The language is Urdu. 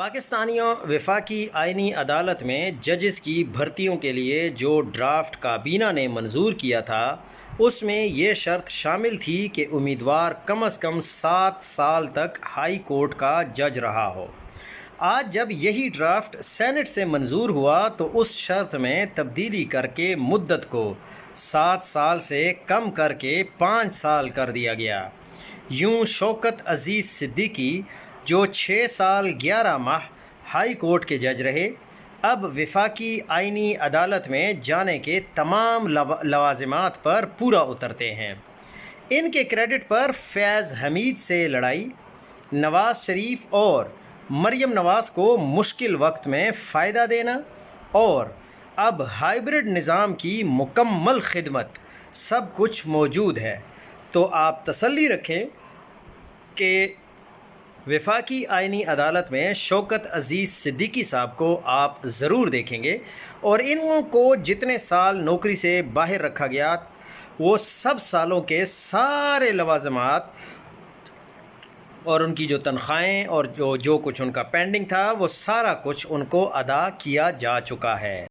پاکستانیوں وفاقی آئینی عدالت میں ججز کی بھرتیوں کے لیے جو ڈرافٹ کابینہ نے منظور کیا تھا اس میں یہ شرط شامل تھی کہ امیدوار کم از کم 7 سال تک ہائی کورٹ کا جج رہا ہو۔ آج جب یہی ڈرافٹ سینٹ سے منظور ہوا تو اس شرط میں تبدیلی کر کے مدت کو 7 سال سے کم کر کے 5 سال کر دیا گیا۔ یوں شوکت عزیز صدیقی جو 6 سال 11 ماہ ہائی کورٹ کے جج رہے، اب وفاقی آئینی عدالت میں جانے کے تمام لوازمات پر پورا اترتے ہیں۔ ان کے کریڈٹ پر فیض حمید سے لڑائی، نواز شریف اور مریم نواز کو مشکل وقت میں فائدہ دینا اور اب ہائیبرڈ نظام کی مکمل خدمت سب کچھ موجود ہے، تو آپ تسلی رکھیں کہ وفاقی آئینی عدالت میں شوکت عزیز صدیقی صاحب کو آپ ضرور دیکھیں گے، اور ان کو جتنے سال نوکری سے باہر رکھا گیا وہ سب سالوں کے سارے لوازمات اور ان کی جو تنخواہیں اور جو کچھ ان کا پینڈنگ تھا وہ سارا کچھ ان کو ادا کیا جا چکا ہے۔